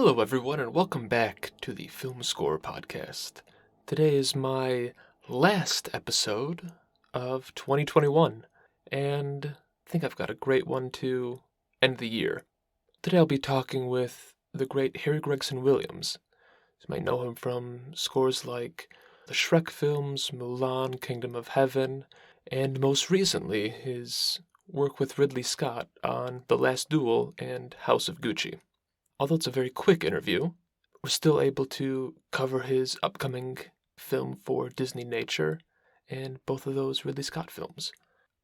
Hello, everyone, and welcome back to the Film Score podcast. Today is my last episode of 2021, and I think I've got a great one to end the year. Today I'll be talking with the great Harry Gregson-Williams. You might know him from scores like the Shrek films, Mulan, Kingdom of Heaven, and most recently his work with Ridley Scott on The Last Duel and House of Gucci. Although it's a very quick interview, we're still able to cover his upcoming film for Disneynature and both of those Ridley Scott films,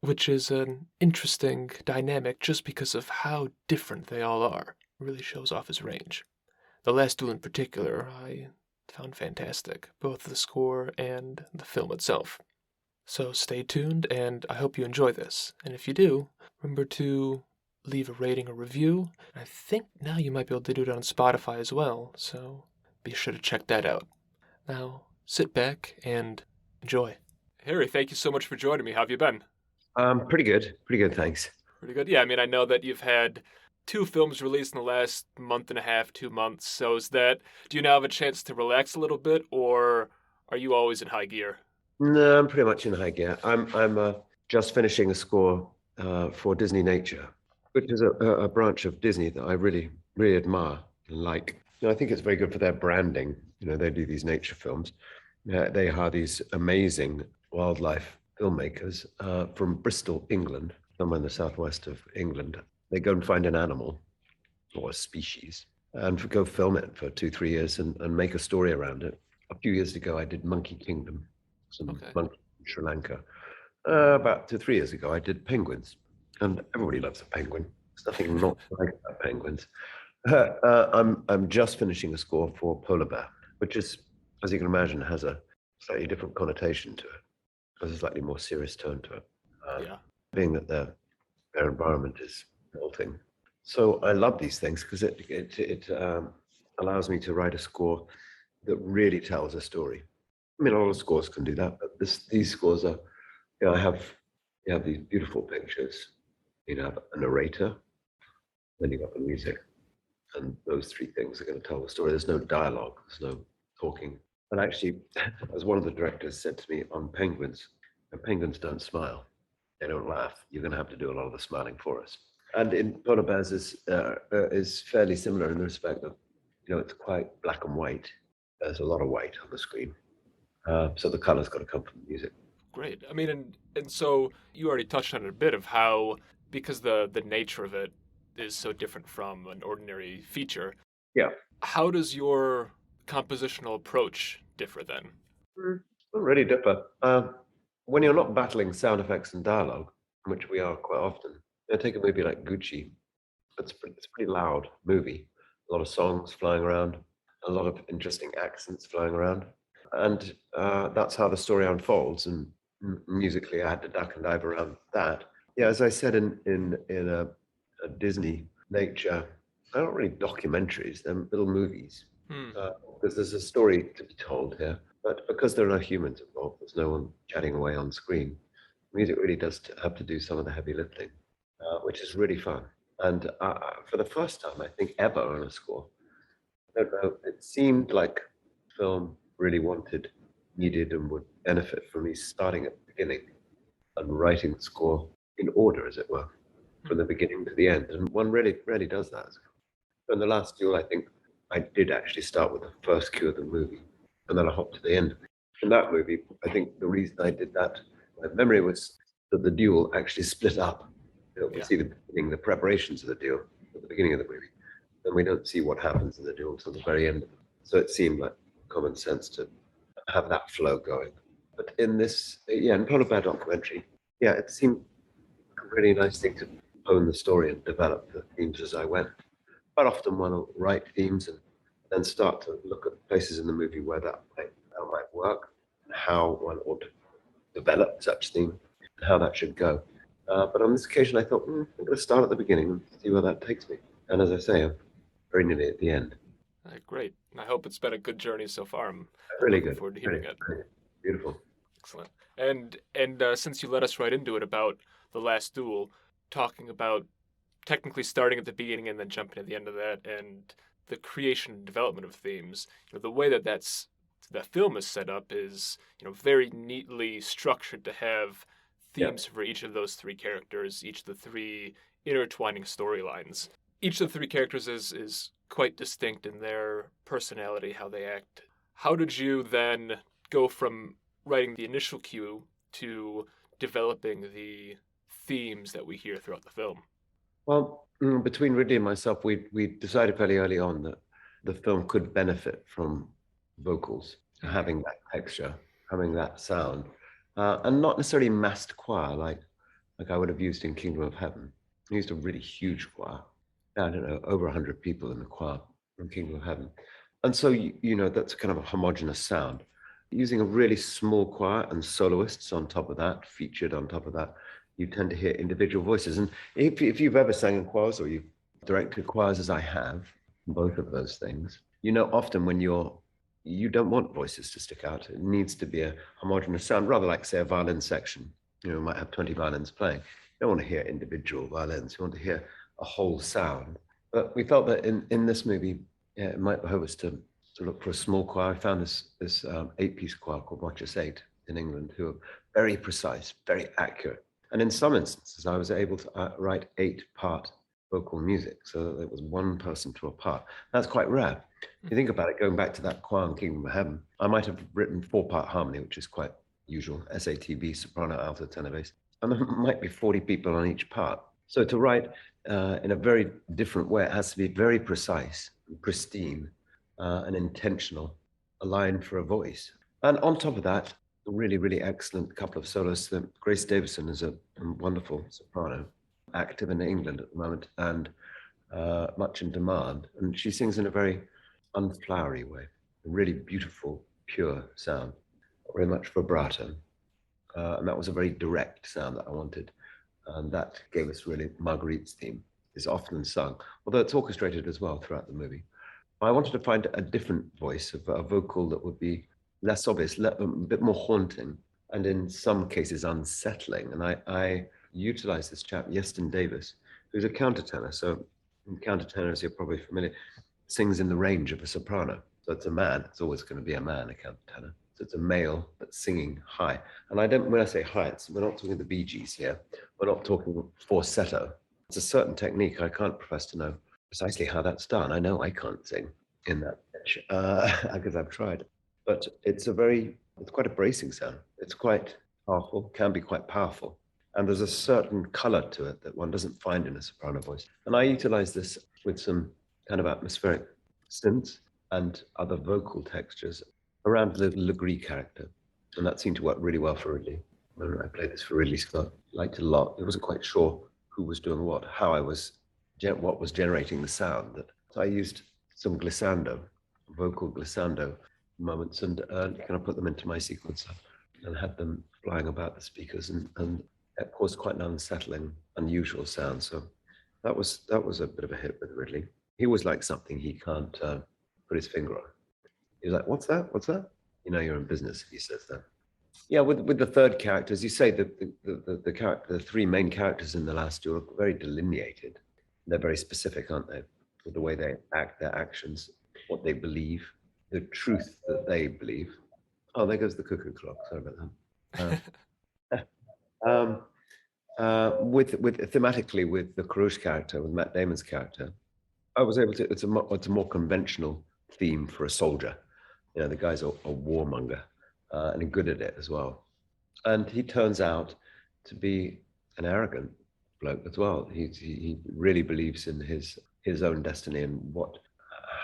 which is an interesting dynamic just because of how different they all are. It really shows off his range. The Last Duel in particular, I found fantastic, both the score and the film itself. So stay tuned, and I hope you enjoy this. And if you do, remember to leave a rating or review. I think now you might be able to do it on Spotify as well, so be sure to check that out. Now, sit back and enjoy. Harry, thank you so much for joining me. How have you been? Pretty good, thanks. Pretty good. Yeah, I know that you've had 2 films released in the last month and a half, 2 months. So do you now have a chance to relax a little bit, or are you always in high gear? No, I'm pretty much in high gear. I'm just finishing a score for Disneynature, which is a branch of Disney that I really admire and like. I think it's very good for their branding. They do these nature films. They hire these amazing wildlife filmmakers from Bristol, England, somewhere in the southwest of England. They go and find an animal or a species and go film it for 2-3 years and make a story around it. A few years ago, I did Monkey Kingdom, some monkey in Sri Lanka. About 2-3 years ago, I did penguins, and everybody loves a penguin. There's nothing not like about penguins. I'm just finishing a score for polar bear, which is, as you can imagine, has a slightly different connotation to it. Has a slightly more serious tone to it. Being that their environment is melting. So I love these things because it allows me to write a score that really tells a story. I mean, a lot of scores can do that, but these scores are, you have these beautiful pictures. You have a narrator, then you have the music, and those 3 things are going to tell the story. There's no dialogue, there's no talking. And actually, as one of the directors said to me on penguins, penguins don't smile, they don't laugh. You're going to have to do a lot of the smiling for us. And in polar bears is fairly similar in the respect that, it's quite black and white. There's a lot of white on the screen. So the color's got to come from the music. Great. And so you already touched on it a bit of how, because the nature of it is so different from an ordinary feature. Yeah. How does your compositional approach differ then? It doesn't really differ. When you're not battling sound effects and dialogue, which we are quite often, take a movie like Gucci. It's a pretty loud movie. A lot of songs flying around, a lot of interesting accents flying around. And that's how the story unfolds. And musically, I had to duck and dive around that. Yeah, as I said in a Disney nature, they're not really documentaries, they're little movies. Because there's a story to be told here. But because there are no humans involved, there's no one chatting away on screen, music really does have to do some of the heavy lifting, which is really fun. And for the first time, I think, ever on a score, I don't know, it seemed like film really needed, and would benefit from me starting at the beginning and writing the score in order, as it were, from the beginning to the end. And one really does that. In The Last Duel, I think I did actually start with the first cue of the movie, and then I hopped to the end. In that movie, I think the reason I did that, my memory was that the duel actually split up. We see the beginning, the preparations of the duel at the beginning of the movie, and we don't see what happens in the duel until the very end. So it seemed like common sense to have that flow going. But in this, in Polar Bear documentary, it seemed a really nice thing to hone the story and develop the themes as I went. Quite often one will write themes and then start to look at places in the movie where that might work, and how one ought to develop such theme, and how that should go. But on this occasion, I thought, I'm going to start at the beginning and see where that takes me. And as I say, I'm very nearly at the end. Great. I hope it's been a good journey so far. I'm really looking good. forward to hearing it. Beautiful. Excellent. And since you led us right into it about The Last Duel, talking about technically starting at the beginning and then jumping to the end of that, and the creation and development of themes, the way that film is set up is, very neatly structured to have Yeah. themes for each of those three characters, each of the three intertwining storylines. Each of the three characters is quite distinct in their personality, how they act. How did you then go from writing the initial cue to developing the themes that we hear throughout the film? Well, between Ridley and myself, we decided fairly early on that the film could benefit from vocals, Mm-hmm. having that texture, having that sound, and not necessarily massed choir like I would have used in Kingdom of Heaven. I used a really huge choir. I don't know, over 100 people in the choir from Kingdom of Heaven. And so, that's kind of a homogenous sound. Using a really small choir and soloists on top of that, featured on top of that, you tend to hear individual voices. And if you've ever sang in choirs or you've directed choirs, as I have, both of those things, often when you don't want voices to stick out. It needs to be a homogenous sound, rather like, say, a violin section. You might have 20 violins playing. You don't want to hear individual violins. You want to hear a whole sound. But we felt that in this movie, it might behoove us to look for a small choir. I found this 8-piece choir called Watchers 8 in England, who are very precise, very accurate. And in some instances, I was able to write 8-part vocal music, so that it was one person to a part. That's quite rare. If you think about it, going back to that choir in Kingdom of Heaven, I might have written 4-part harmony, which is quite usual, SATB, soprano, alto, tenor, bass, and there might be 40 people on each part. So to write in a very different way, it has to be very precise, pristine, and intentional, a line for a voice. And on top of that, a really, really excellent couple of soloists. Grace Davison is a wonderful soprano, active in England at the moment and much in demand. And she sings in a very unflowery way, a really beautiful, pure sound, very much vibrato. And that was a very direct sound that I wanted. And that gave us really Marguerite's theme. Is often sung, although it's orchestrated as well throughout the movie. I wanted to find a different voice, a vocal that would be less obvious, a bit more haunting, and in some cases unsettling. And I utilized this chap, Yeston Davis, who's a countertenor. So countertenor, as you're probably familiar, sings in the range of a soprano. So it's a man. It's always going to be a man, a countertenor. So it's a male that's singing high. And when I say high, we're not talking the Bee Gees here. We're not talking falsetto. It's a certain technique. I can't profess to know precisely how that's done. I know I can't sing in that pitch because I've tried. But it's quite a bracing sound. It's quite powerful, can be quite powerful. And there's a certain color to it that one doesn't find in a soprano voice. And I utilize this with some kind of atmospheric synths and other vocal textures around the Legree character. And that seemed to work really well for Ridley. When I played this for Ridley Scott, liked it a lot. I wasn't quite sure who was doing what, what was generating the sound. So I used some glissando, vocal glissando moments, and kind of put them into my sequencer and had them flying about the speakers, and it caused quite an unsettling, unusual sound. So that was a bit of a hit with Ridley. He always likes something he can't put his finger on. He's like, "What's that? What's that?" You're in business if he says that. Yeah, with the third character, as you say, the three main characters in The Last Duel are very delineated. They're very specific, aren't they? With the way they act, their actions, what they believe, the truth that they believe. Oh, there goes the cuckoo clock. Sorry about that. With thematically with the Karush character, with Matt Damon's character, I was able to. It's a more conventional theme for a soldier. The guy's a warmonger and good at it as well. And he turns out to be an arrogant bloke as well. He really believes in his own destiny and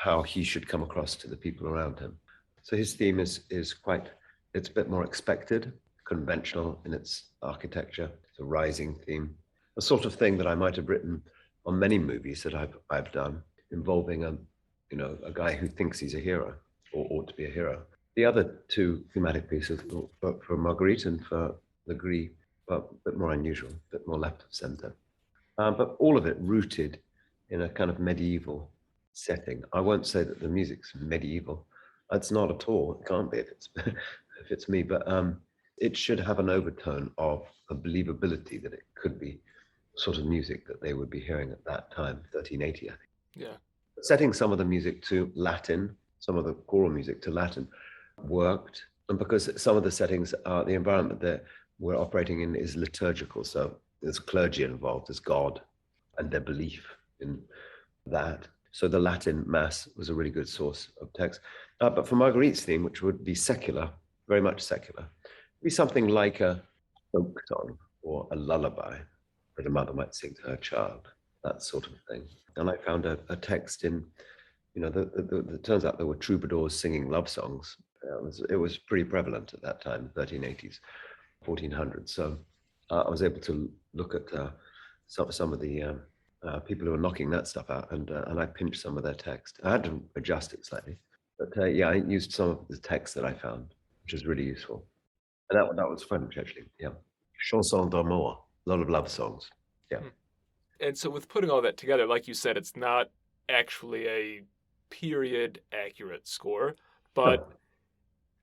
how he should come across to the people around him. So his theme is it's a bit more expected, conventional in its architecture. It's a rising theme, a sort of thing that I might have written on many movies that I've done involving a guy who thinks he's a hero or ought to be a hero. The other two thematic pieces, for Marguerite and for Legree, but a bit more unusual, a bit more left of center. But all of it rooted in a kind of medieval setting. I won't say that the music's medieval. It's not at all. It can't be if it's me. But it should have an overtone of a believability that it could be sort of music that they would be hearing at that time, 1380, I think. Yeah. Setting some of the music to Latin, some of the choral music to Latin worked. And because some of the settings are the environment that we're operating in is liturgical. So there's clergy involved, there's God and their belief in that. So the Latin Mass was a really good source of text. But for Marguerite's theme, which would be secular, very much secular, it'd be something like a folk song or a lullaby that a mother might sing to her child, that sort of thing. And I found a text in, it turns out there were troubadours singing love songs. It was pretty prevalent at that time, 1380s, 1400s. So I was able to look at some of the people who were knocking that stuff out, and I pinched some of their text. I had to adjust it slightly, but I used some of the text that I found, which was really useful. And that was French, actually. Yeah, chanson d'amour, a lot of love songs. Yeah. And so with putting all that together, like you said, it's not actually a period accurate score, but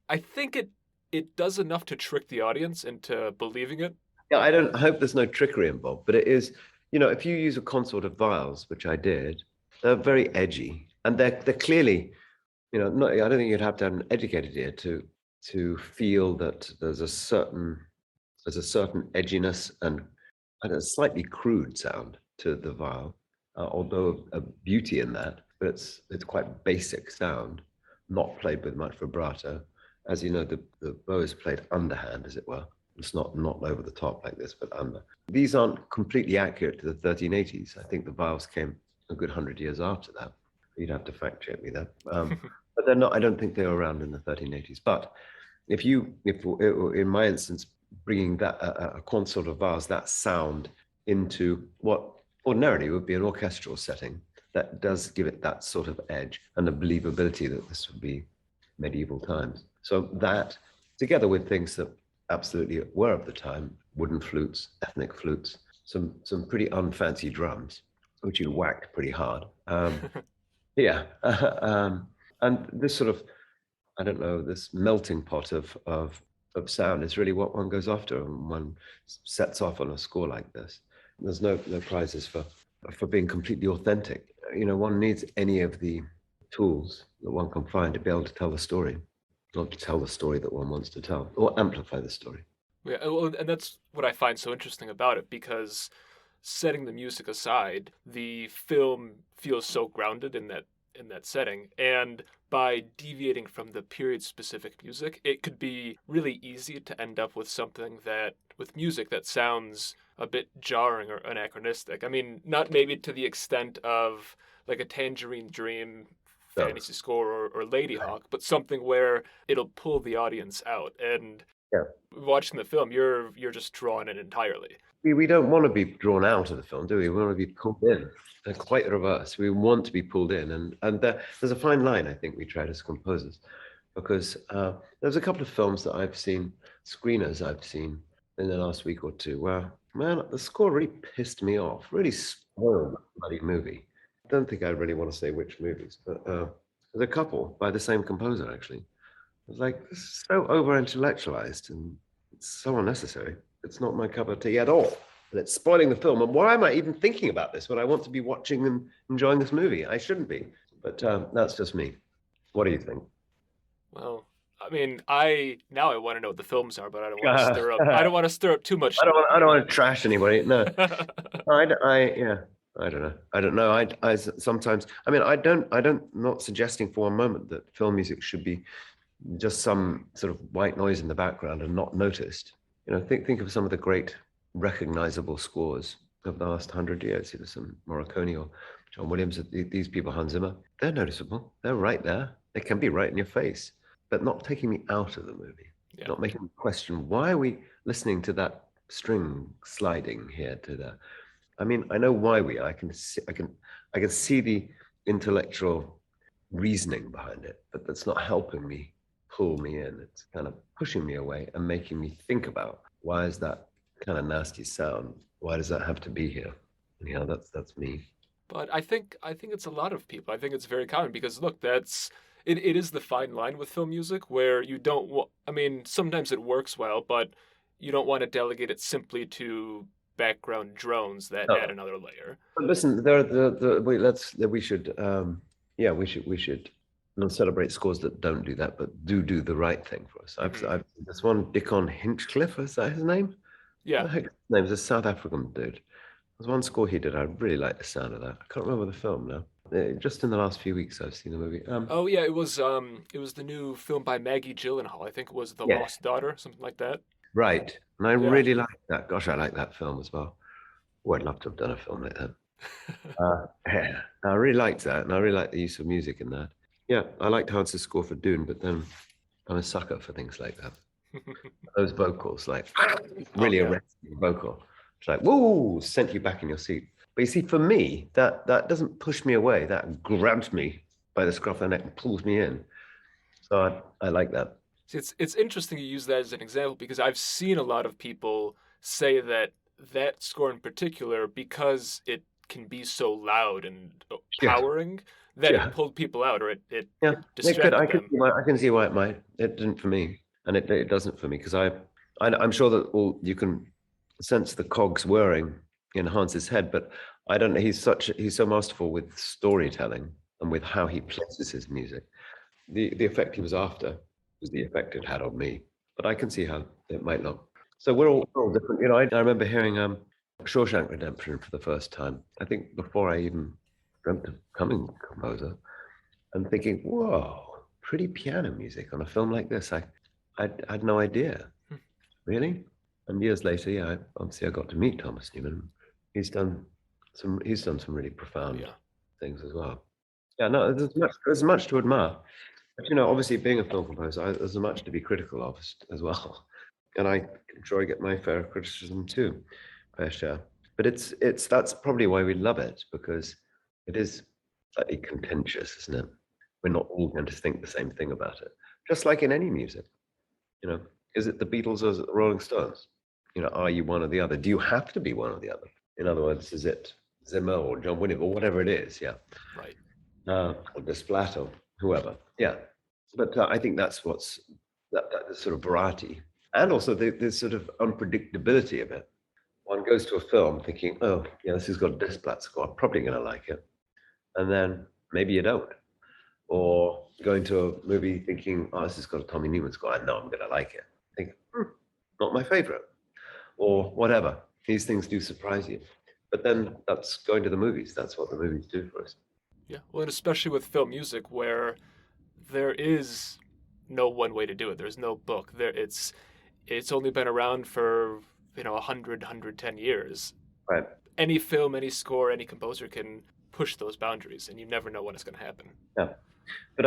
I think it does enough to trick the audience into believing it. Yeah, I hope there's no trickery involved, but it is, if you use a consort of vowels, which I did, they're very edgy, and they're clearly, I don't think you'd have to have an educated ear to feel that there's a certain edginess and a slightly crude sound to the vowel, although a beauty in that, but it's quite basic sound, not played with much vibrato. As you know, the bow is played underhand, as it were. It's not over the top like this, but under. These aren't completely accurate to the 1380s. I think the vowels came a good 100 years after that. You'd have to fact check me there. But they're not. I don't think they were around in the 1380s. But if in my instance, bringing that a consort of vowels, that sound into what ordinarily would be an orchestral setting, that does give it that sort of edge and the believability that this would be medieval times. So that, together with things that absolutely were of the time, wooden flutes, ethnic flutes, some pretty unfancy drums, which you whacked pretty hard. Yeah. And this sort of, I don't know, this melting pot of sound is really what one goes after when one sets off on a score like this. There's no prizes for being completely authentic. One needs any of the tools that one can find to be able to tell the story, not to tell the story that one wants to tell, or amplify the story. Yeah, well, and that's what I find so interesting about it, because setting the music aside, the film feels so grounded in that setting, and by deviating from the period specific music, it could be really easy to end up with with music that sounds a bit jarring or anachronistic. I mean, not maybe to the extent of like a Tangerine Dream fantasy score or Lady Hawk, but something where it'll pull the audience out. And watching the film, you're just drawn in entirely. We don't want to be drawn out of the film, do we? We want to be pulled in. And quite the reverse. We want to be pulled in. And there's a fine line, I think, we tried as composers, because there's a couple of films that I've seen, screeners I've seen in the last week or two, where, man, the score really pissed me off, really spoiled the bloody movie. I don't think I really want to say which movies, but there's a couple by the same composer, actually. It's like, this is so over-intellectualized and it's so unnecessary. It's not my cup of tea at all. And it's spoiling the film. And why am I even thinking about this when I want to be watching and enjoying this movie? I shouldn't be. But that's just me. What do you think? Well, I mean, I want to know what the films are, but I don't want to stir up. I don't want to stir up too much. I don't want to trash anybody. No. I don't know. I don't know. I sometimes. I mean, I don't. Not suggesting for one moment that film music should be just some sort of white noise in the background and not noticed. Think of some of the great recognizable scores of the last 100 years. Some Morricone or John Williams. These people, Hans Zimmer, they're noticeable. They're right there. They can be right in your face, but not taking me out of the movie. Yeah. Not making me question, why are we listening to that string sliding here to there? I mean, I know why we are. I can see the intellectual reasoning behind it, but that's not helping me pull me in. It's kind of pushing me away and making me think about, why is that kind of nasty sound? Why does that have to be here? And, that's me. But I think it's a lot of people. I think it's very common because, look, it is the fine line with film music where you don't I mean, sometimes it works well, but you don't want to delegate it simply to background drones that add another layer. But listen, we should Yeah, we should not celebrate scores that don't do that, but do the right thing for us. I've this one Dickon Hinchcliffe, is that his name? What Yeah. the heck is his name? He's a South African dude. There's one score he did. I really like the sound of that. I can't remember the film now. Just in the last few weeks, I've seen the movie. Oh yeah, it was the new film by Maggie Gyllenhaal. I think it was The Yeah, Lost Daughter, something like that. right. And I Yeah. really like that. Gosh, I like that film as well. Oh, I'd love to have done a film like that. Yeah, I really liked that, and I really like the use of music in that. Yeah, I liked Hans's score for Dune, but then I'm a sucker for things like that. Those vocals, like Oh really yeah. arresting vocal. It's like, whoa, sent you back in your seat. But you see, for me, that doesn't push me away. That grabs me by the scruff of the neck and pulls me in. So I like that. See, it's interesting you use that as an example because I've seen a lot of people say that that score in particular, because it can be so loud and Yeah, powering, that it yeah, pulled people out or it yeah. It could. distracted them. I can see why it might. It didn't for me, and it doesn't for me because I'm sure that all you can sense the cogs whirring in Hans's head, but I don't know. He's so masterful with storytelling and with how he places his music. The effect he was after was the effect it had on me. But I can see how it might not. So we're all different. I remember hearing Shawshank Redemption for the first time. I think before I even dreamt of becoming a composer, and thinking, whoa, pretty piano music on a film like this. I had no idea, Hmm. really. And years later, yeah, obviously I got to meet Thomas Newman. He's done some really Oh profound yeah. things as well. Yeah, no, there's much to admire. But obviously being a film composer, there's much to be critical of as well. And I enjoy get my fair criticism too, fair share. But that's probably why we love it, because it is slightly contentious, isn't it? We're not all going to think the same thing about it. Just like in any music, you know, is it the Beatles or is it the Rolling Stones? Are you one or the other? Do you have to be one or the other? In other words, is it Zimmer or John Williams or whatever it is? Yeah, Right. or Desplat or whoever. Yeah, but I think that's that sort of variety, and also the sort of unpredictability of it. One goes to a film thinking, oh, yeah, this has got a Desplat score. I'm probably going to like it, and then maybe you don't. Or going to a movie thinking, oh, this has got a Tommy Newman score. I know I'm going to like it. Think, not my favorite, or whatever. These things do surprise you. But then that's going to the movies. That's what the movies do for us. Yeah. Well, and especially with film music where there is no one way to do it. There's no book. It's only been around for 110 years. Right. Any film, any score, any composer can push those boundaries, and you never know when it's going to happen. Yeah. But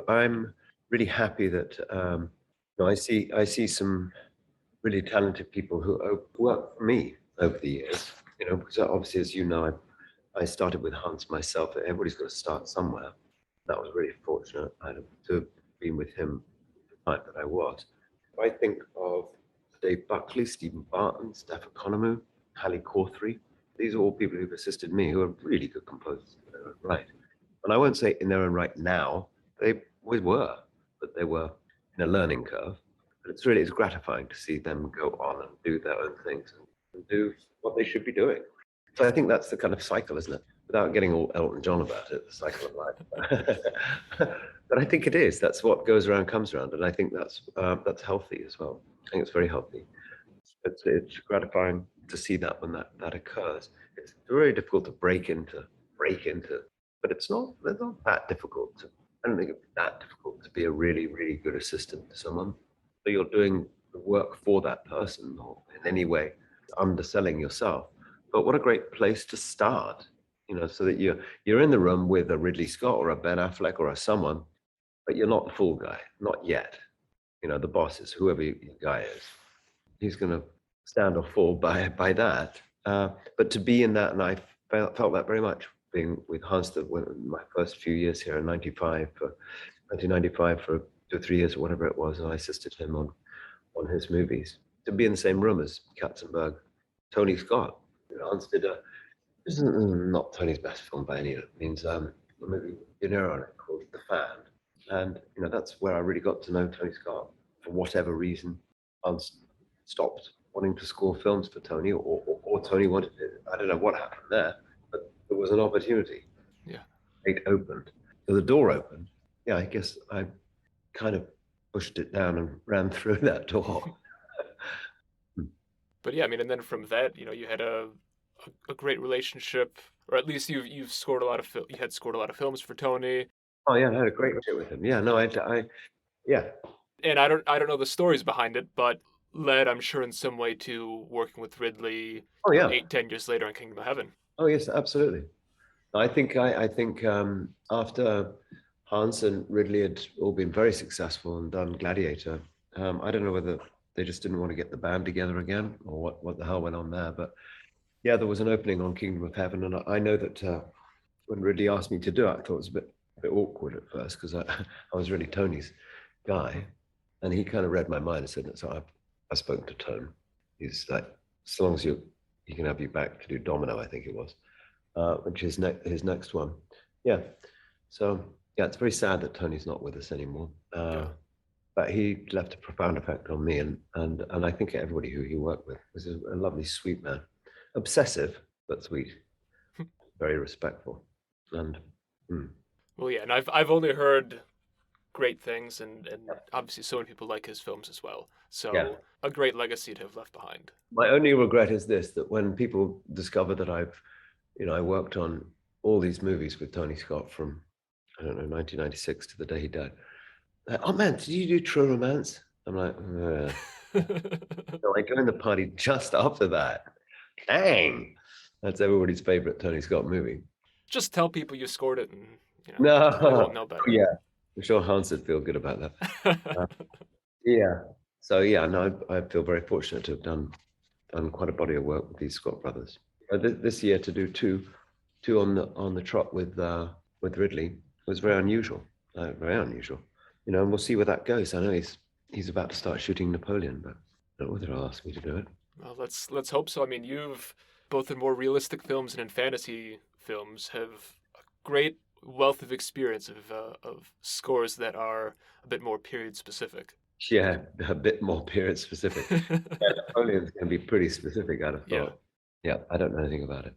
I'm really happy that I see some really talented people who work for me over the years. Because obviously, as you know, I started with Hans myself. Everybody's got to start somewhere. That was really fortunate. To have been with him the time that I was. I think of Dave Buckley, Stephen Barton, Steph Economou, Hallie Cawthry. These are all people who've assisted me who are really good composers in their own right. And I won't say in their own right now, they always were, but they were in a learning curve. But it's gratifying to see them go on and do their own things and do what they should be doing. So I think that's the kind of cycle, isn't it? Without getting all Elton John about it, the cycle of life. But I think it is. That's what goes around comes around, and I think that's healthy as well. I think it's very healthy. It's gratifying to see that when that occurs. It's very difficult to break into, but it's not that difficult. I don't think it's that difficult to be a really, really good assistant to someone. So you're doing the work for that person, or in any way underselling yourself. But what a great place to start, so that you're in the room with a Ridley Scott or a Ben Affleck or a someone, but you're not the fool guy, not yet. The boss is whoever your guy is. He's going to stand or fall by that. But to be in that, and I felt that very much being with Hans my first few years here in 1995 for 2 or 3 years or whatever it was, and I assisted him on his movies. To be in the same room as Katzenberg, Tony Scott. Hans did this is not Tony's best film by any means. A movie De Niro on it called The Fan, and that's where I really got to know Tony Scott. For whatever reason, Hans stopped wanting to score films for Tony, or Tony wanted it. I don't know what happened there, but there was an opportunity. Yeah. It opened, the door opened. Yeah, I guess I kind of pushed it down and ran through that door. But yeah, I mean, and then from that, you had a great relationship, or at least you've scored a lot of you had scored a lot of films for Tony. Oh yeah, I had a great shit with him. Yeah, no, yeah. And I don't know the stories behind it, but led, I'm sure, in some way to working with Ridley, Oh yeah. 8, 10 years later on Kingdom of Heaven. Oh yes, absolutely. I think after Hans and Ridley had all been very successful and done Gladiator, I don't know whether they just didn't want to get the band together again or what the hell went on there. But yeah, there was an opening on Kingdom of Heaven, and I know that when Ridley asked me to do it, I thought it was a bit awkward at first because I was really Tony's guy, and he kind of read my mind and said, "So I've spoken to Tone. He's like, as long as he can have you back to do Domino, I think it was." Which is his next one. Yeah. So yeah, it's very sad that Tony's not with us anymore. Yeah. But he left a profound effect on me, and I think everybody who he worked with was a lovely, sweet man, obsessive but sweet, very respectful, and Well, yeah, and I've only heard great things, and obviously so many people like his films as well. yeah. So a great legacy to have left behind. My only regret is this: that when people discover that I worked on all these movies with Tony Scott from, I don't know, 1996 to the day he died. Like, oh man, did you do True Romance? I'm like, so I joined the party just after that. Dang, that's everybody's favorite Tony Scott movie. Just tell people you scored it, and No, they won't know better. yeah, I'm sure Hans would feel good about that. Yeah, so yeah, no, I feel very fortunate to have done quite a body of work with these Scott brothers. This year to do two on the trot with Ridley was very unusual, very unusual. And we'll see where that goes. I know he's about to start shooting Napoleon, but I don't know whether he'll ask me to do it. Well, let's hope so. I mean, you've both in more realistic films and in fantasy films have a great wealth of experience of scores that are a bit more period specific. Yeah, a bit more period specific. Yeah, Napoleon's going to be pretty specific, I'd have Yeah. thought. Yeah, I don't know anything about it.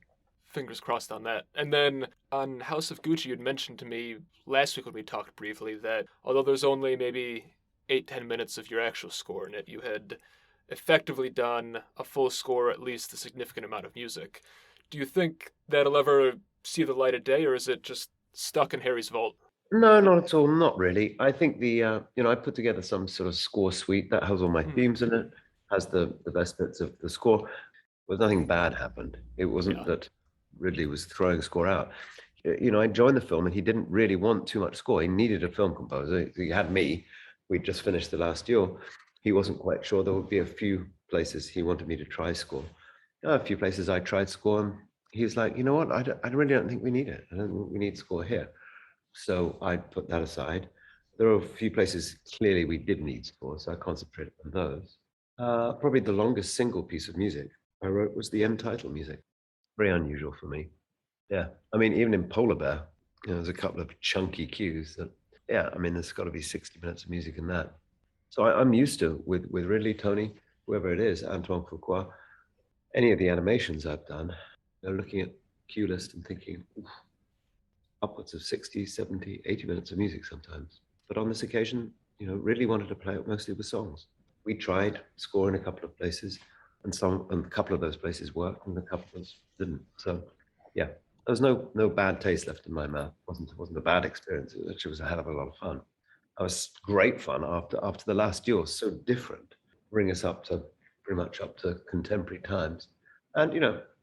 Fingers crossed on that. And then on House of Gucci, you'd mentioned to me last week when we talked briefly that although there's only maybe 8, 10 minutes of your actual score in it, you had effectively done a full score, at least a significant amount of music. Do you think that'll ever see the light of day, or is it just stuck in Harry's vault? No, not at all. Not really. I think I put together some sort of score suite that has all my Hmm. themes in it, has the best bits of the score. But nothing bad happened. It wasn't Yeah. that Ridley was throwing score out. I joined the film and he didn't really want too much score. He needed a film composer. He had me. We'd just finished The Last Duel. He wasn't quite sure. There would be a few places he wanted me to try score. A few places I tried score, and he's like, you know what? I really don't think we need it. I don't think we need score here. So I put that aside. There are a few places clearly we did need score, so I concentrated on those. Probably the longest single piece of music I wrote was the end title music. Very unusual for me. Yeah, I mean, even in Polar Bear, there's a couple of chunky cues that, yeah, I mean, there's got to be 60 minutes of music in that. So I'm used to with Ridley, Tony, whoever it is, Antoine Fuqua, any of the animations I've done, looking at cue list and thinking, oof, upwards of 60, 70, 80 minutes of music sometimes. But on this occasion, really wanted to play it mostly with songs. We tried scoring a couple of places, and a couple of those places worked, and a couple of those didn't. So, yeah, there was no bad taste left in my mouth. It wasn't a bad experience. It actually was a hell of a lot of fun. It was great fun after the Last Duel. So different, bring us up to pretty much up to contemporary times. And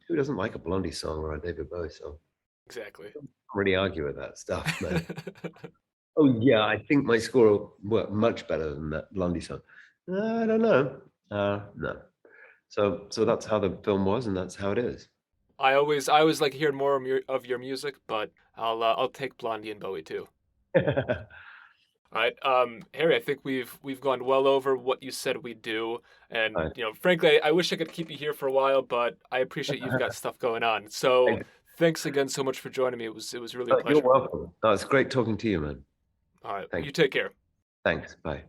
who doesn't like a Blondie song or a David Bowie song? Exactly. Really argue with that stuff, man. Oh yeah, I think my score will work much better than that Blondie song. I don't know. No. So that's how the film was, and that's how it is. I always like hearing more of your music, but I'll take Blondie and Bowie too. All right, Harry, I think we've gone well over what you said we'd do, and Right. frankly, I wish I could keep you here for a while, but I appreciate you've got stuff going on. So thanks again so much for joining me. It was really a You're pleasure. welcome. It's great talking to you, man. All right, Thanks. you take care. Thanks. Bye.